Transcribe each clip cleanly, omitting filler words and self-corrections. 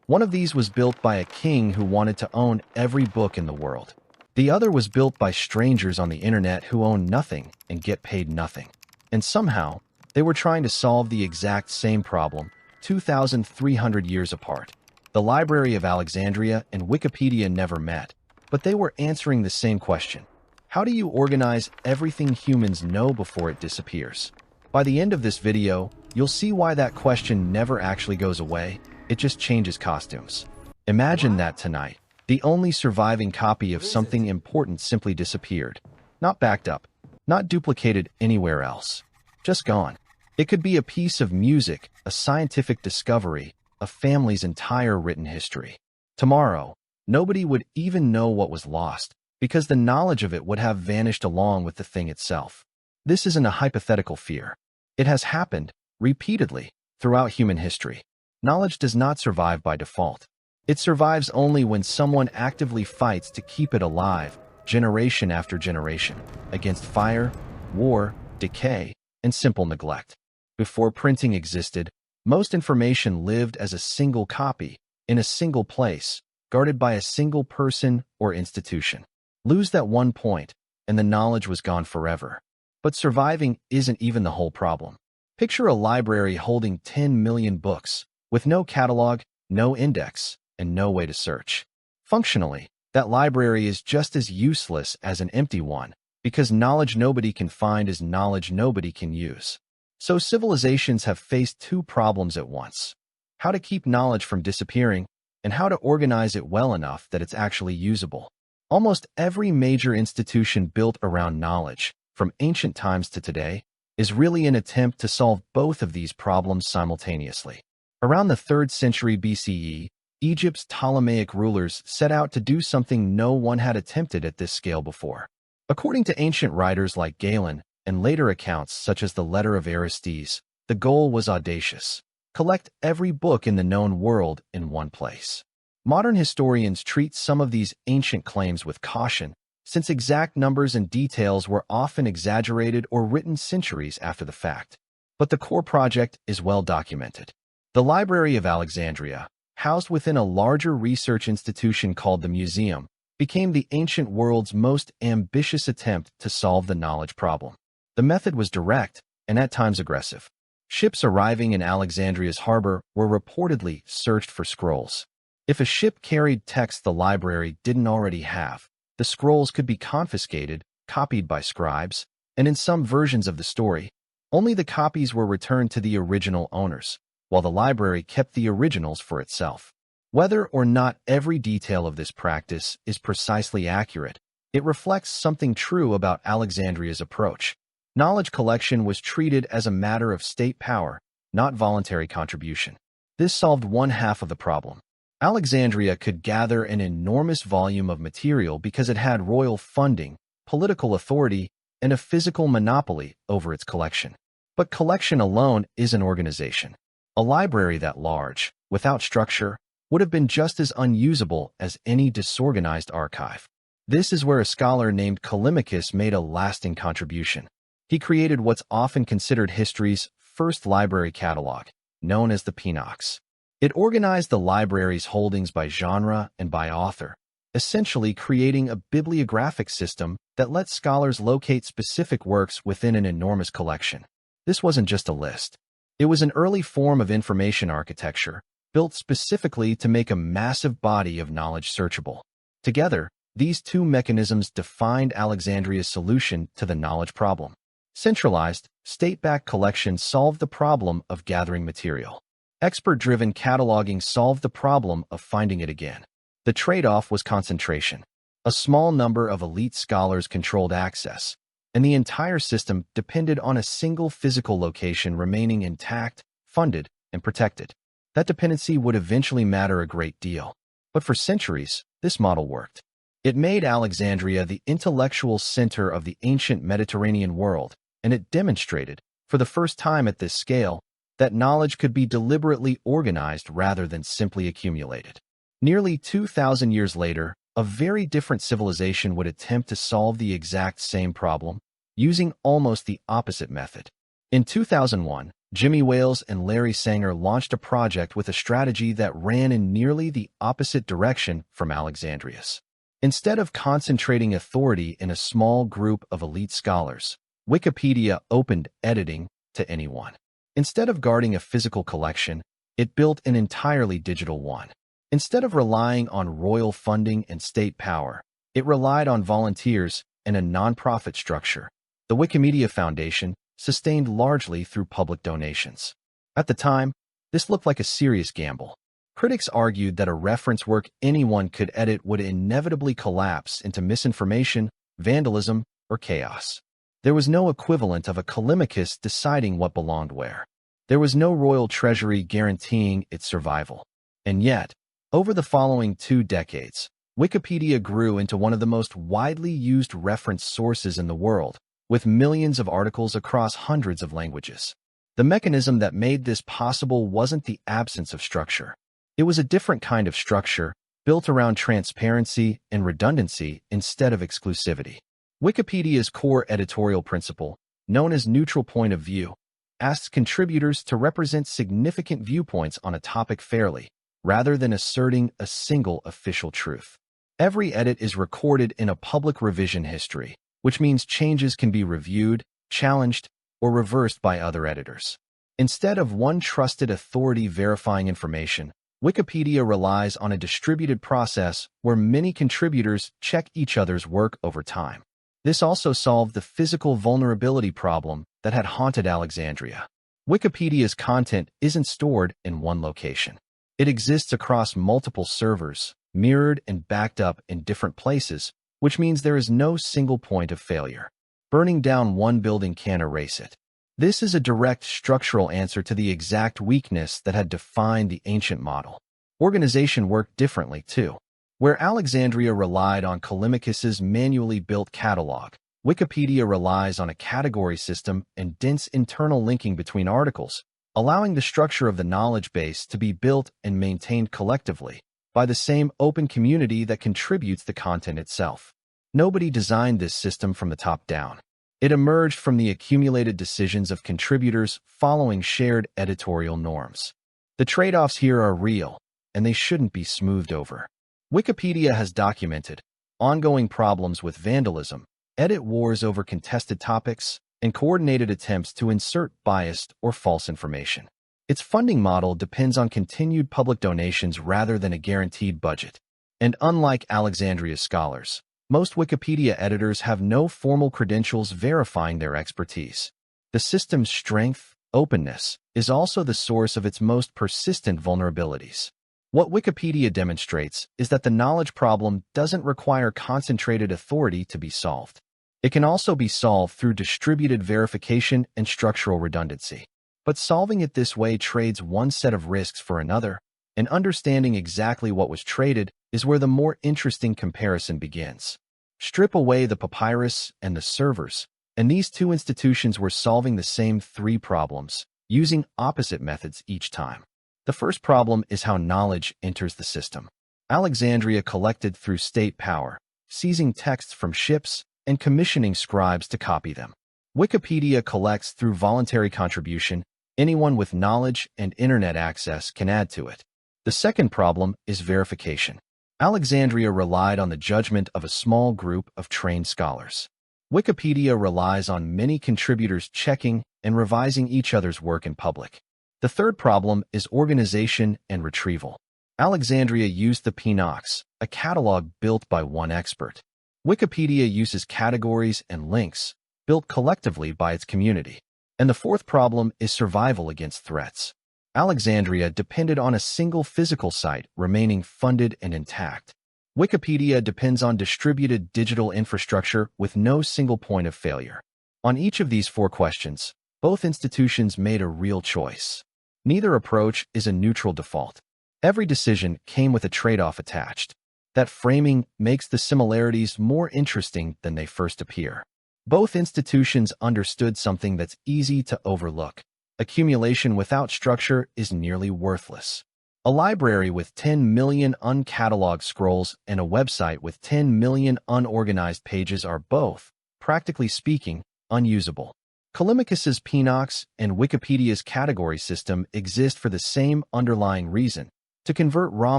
One of these was built by a king who wanted to own every book in the world. The other was built by strangers on the internet who own nothing and get paid nothing. And somehow, they were trying to solve the exact same problem, 2,300 years apart. The Library of Alexandria and Wikipedia never met, but they were answering the same question. How do you organize everything humans know before it disappears? By the end of this video, you'll see why that question never actually goes away. It just changes costumes. Imagine that tonight, the only surviving copy of something important simply disappeared. Not backed up, not duplicated anywhere else. Just gone. It could be a piece of music, a scientific discovery, a family's entire written history. Tomorrow, nobody would even know what was lost, because the knowledge of it would have vanished along with the thing itself. This isn't a hypothetical fear. It has happened, repeatedly, throughout human history. Knowledge does not survive by default. It survives only when someone actively fights to keep it alive, generation after generation, against fire, war, decay, and simple neglect. Before printing existed, most information lived as a single copy, in a single place, guarded by a single person or institution. Lose that one point, and the knowledge was gone forever. But surviving isn't even the whole problem. Picture a library holding 10 million books, with no catalog, no index, and no way to search. Functionally, that library is just as useless as an empty one, because knowledge nobody can find is knowledge nobody can use. So civilizations have faced two problems at once: how to keep knowledge from disappearing, and how to organize it well enough that it's actually usable. Almost every major institution built around knowledge, from ancient times to today, is really an attempt to solve both of these problems simultaneously. Around the 3rd century BCE, Egypt's Ptolemaic rulers set out to do something no one had attempted at this scale before. According to ancient writers like Galen and later accounts such as the Letter of Aristides, the goal was audacious: collect every book in the known world in one place. Modern historians treat some of these ancient claims with caution, since exact numbers and details were often exaggerated or written centuries after the fact. But the core project is well documented. The Library of Alexandria, housed within a larger research institution called the Museum, became the ancient world's most ambitious attempt to solve the knowledge problem. The method was direct and at times aggressive. Ships arriving in Alexandria's harbor were reportedly searched for scrolls. If a ship carried text the library didn't already have, the scrolls could be confiscated, copied by scribes, and in some versions of the story, only the copies were returned to the original owners, while the library kept the originals for itself. Whether or not every detail of this practice is precisely accurate, it reflects something true about Alexandria's approach. Knowledge collection was treated as a matter of state power, not voluntary contribution. This solved one half of the problem. Alexandria could gather an enormous volume of material because it had royal funding, political authority, and a physical monopoly over its collection. But collection alone is an organization. A library that large, without structure, would have been just as unusable as any disorganized archive. This is where a scholar named Callimachus made a lasting contribution. He created what's often considered history's first library catalog, known as the Pinox. It organized the library's holdings by genre and by author, essentially creating a bibliographic system that lets scholars locate specific works within an enormous collection. This wasn't just a list. It was an early form of information architecture, built specifically to make a massive body of knowledge searchable. Together, these two mechanisms defined Alexandria's solution to the knowledge problem. Centralized, state-backed collection solved the problem of gathering material. Expert-driven cataloging solved the problem of finding it again. The trade-off was concentration. A small number of elite scholars controlled access, and the entire system depended on a single physical location remaining intact, funded, and protected. That dependency would eventually matter a great deal. But for centuries, this model worked. It made Alexandria the intellectual center of the ancient Mediterranean world, and it demonstrated, for the first time at this scale, that knowledge could be deliberately organized rather than simply accumulated. Nearly 2,000 years later, a very different civilization would attempt to solve the exact same problem, using almost the opposite method. In 2001, Jimmy Wales and Larry Sanger launched a project with a strategy that ran in nearly the opposite direction from Alexandria's. Instead of concentrating authority in a small group of elite scholars, Wikipedia opened editing to anyone. Instead of guarding a physical collection, it built an entirely digital one. Instead of relying on royal funding and state power, it relied on volunteers and a nonprofit structure. The Wikimedia Foundation, sustained largely through public donations. At the time, this looked like a serious gamble. Critics argued that a reference work anyone could edit would inevitably collapse into misinformation, vandalism, or chaos. There was no equivalent of a Callimachus deciding what belonged where. There was no royal treasury guaranteeing its survival. And yet, over the following 2 decades, Wikipedia grew into one of the most widely used reference sources in the world, with millions of articles across hundreds of languages. The mechanism that made this possible wasn't the absence of structure. It was a different kind of structure, built around transparency and redundancy instead of exclusivity. Wikipedia's core editorial principle, known as neutral point of view, asks contributors to represent significant viewpoints on a topic fairly, rather than asserting a single official truth. Every edit is recorded in a public revision history, which means changes can be reviewed, challenged, or reversed by other editors. Instead of one trusted authority verifying information, Wikipedia relies on a distributed process where many contributors check each other's work over time. This also solved the physical vulnerability problem that had haunted Alexandria. Wikipedia's content isn't stored in one location. It exists across multiple servers, mirrored and backed up in different places, which means there is no single point of failure. Burning down one building can't erase it. This is a direct structural answer to the exact weakness that had defined the ancient model. Organization worked differently, too. Where Alexandria relied on Callimachus's manually built catalog, Wikipedia relies on a category system and dense internal linking between articles, allowing the structure of the knowledge base to be built and maintained collectively by the same open community that contributes the content itself. Nobody designed this system from the top down. It emerged from the accumulated decisions of contributors following shared editorial norms. The trade-offs here are real, and they shouldn't be smoothed over. Wikipedia has documented ongoing problems with vandalism, edit wars over contested topics, and coordinated attempts to insert biased or false information. Its funding model depends on continued public donations rather than a guaranteed budget. And unlike Alexandria's scholars, most Wikipedia editors have no formal credentials verifying their expertise. The system's strength, openness, is also the source of its most persistent vulnerabilities. What Wikipedia demonstrates is that the knowledge problem doesn't require concentrated authority to be solved. It can also be solved through distributed verification and structural redundancy. But solving it this way trades one set of risks for another, and understanding exactly what was traded is where the more interesting comparison begins. Strip away the papyrus and the servers, and these two institutions were solving the same 3 problems, using opposite methods each time. The first problem is how knowledge enters the system. Alexandria collected through state power, seizing texts from ships and commissioning scribes to copy them. Wikipedia collects through voluntary contribution. Anyone with knowledge and internet access can add to it. The second problem is verification. Alexandria relied on the judgment of a small group of trained scholars. Wikipedia relies on many contributors checking and revising each other's work in public. The third problem is organization and retrieval. Alexandria used the Pinox, a catalog built by one expert. Wikipedia uses categories and links, built collectively by its community. And the fourth problem is survival against threats. Alexandria depended on a single physical site remaining funded and intact. Wikipedia depends on distributed digital infrastructure with no single point of failure. On each of these 4 questions, both institutions made a real choice. Neither approach is a neutral default. Every decision came with a trade-off attached. That framing makes the similarities more interesting than they first appear. Both institutions understood something that's easy to overlook. Accumulation without structure is nearly worthless. A library with 10 million uncatalogued scrolls and a website with 10 million unorganized pages are both, practically speaking, unusable. Callimachus's Pinox and Wikipedia's category system exist for the same underlying reason, to convert raw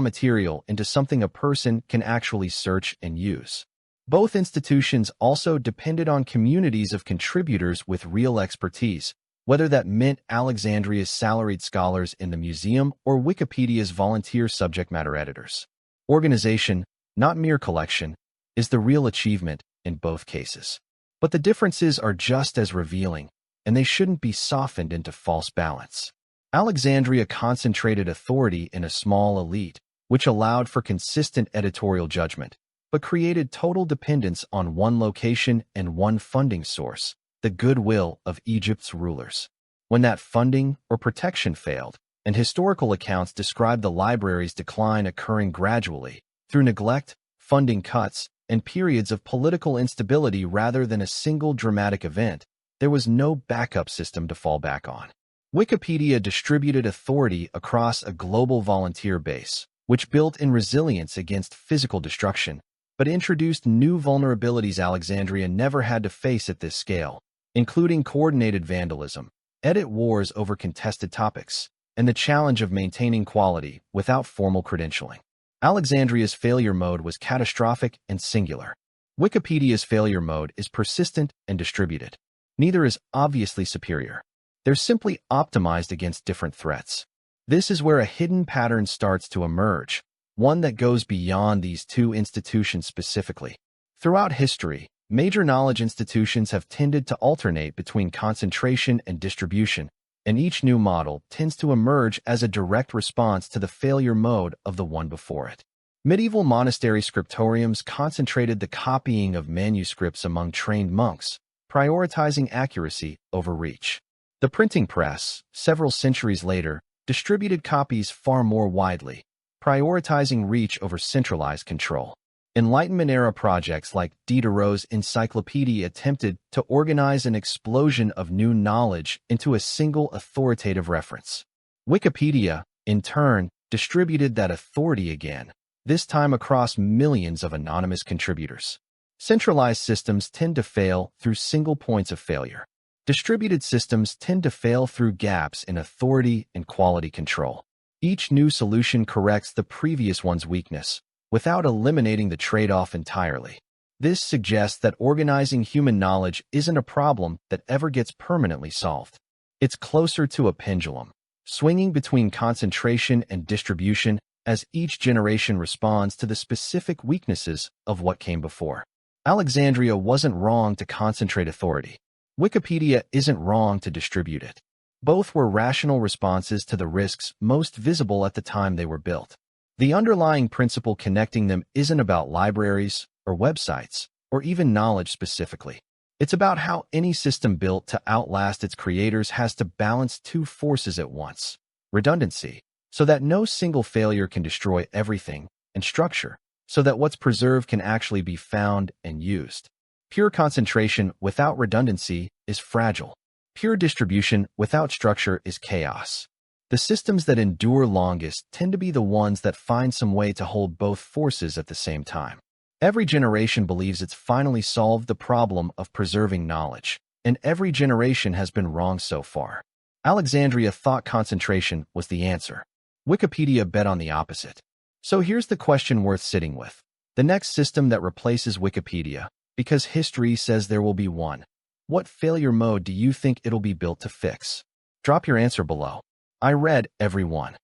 material into something a person can actually search and use. Both institutions also depended on communities of contributors with real expertise, whether that meant Alexandria's salaried scholars in the museum or Wikipedia's volunteer subject matter editors. Organization, not mere collection, is the real achievement in both cases. But the differences are just as revealing, and they shouldn't be softened into false balance. Alexandria concentrated authority in a small elite, which allowed for consistent editorial judgment, but created total dependence on one location and one funding source, the goodwill of Egypt's rulers. When that funding or protection failed, and historical accounts describe the library's decline occurring gradually, through neglect, funding cuts, and periods of political instability rather than a single dramatic event, there was no backup system to fall back on. Wikipedia distributed authority across a global volunteer base, which built in resilience against physical destruction, but introduced new vulnerabilities Alexandria never had to face at this scale, including coordinated vandalism, edit wars over contested topics, and the challenge of maintaining quality without formal credentialing. Alexandria's failure mode was catastrophic and singular. Wikipedia's failure mode is persistent and distributed. Neither is obviously superior. They're simply optimized against different threats. This is where a hidden pattern starts to emerge, one that goes beyond these two institutions specifically. Throughout history, major knowledge institutions have tended to alternate between concentration and distribution, and each new model tends to emerge as a direct response to the failure mode of the one before it. Medieval monastery scriptoriums concentrated the copying of manuscripts among trained monks, prioritizing accuracy over reach. The printing press, several centuries later, distributed copies far more widely, prioritizing reach over centralized control. Enlightenment-era projects like Diderot's encyclopedia attempted to organize an explosion of new knowledge into a single authoritative reference. Wikipedia, in turn, distributed that authority again, this time across millions of anonymous contributors. Centralized systems tend to fail through single points of failure. Distributed systems tend to fail through gaps in authority and quality control. Each new solution corrects the previous one's weakness, without eliminating the trade-off entirely. This suggests that organizing human knowledge isn't a problem that ever gets permanently solved. It's closer to a pendulum, swinging between concentration and distribution as each generation responds to the specific weaknesses of what came before. Alexandria wasn't wrong to concentrate authority. Wikipedia isn't wrong to distribute it. Both were rational responses to the risks most visible at the time they were built. The underlying principle connecting them isn't about libraries or websites or even knowledge specifically. It's about how any system built to outlast its creators has to balance two forces at once: redundancy, so that no single failure can destroy everything, and structure, so that what's preserved can actually be found and used. Pure concentration without redundancy is fragile. Pure distribution without structure is chaos. The systems that endure longest tend to be the ones that find some way to hold both forces at the same time. Every generation believes it's finally solved the problem of preserving knowledge, and every generation has been wrong so far. Alexandria thought concentration was the answer. Wikipedia bet on the opposite. So here's the question worth sitting with. The next system that replaces Wikipedia, because history says there will be one. What failure mode do you think it'll be built to fix? Drop your answer below. I read every one.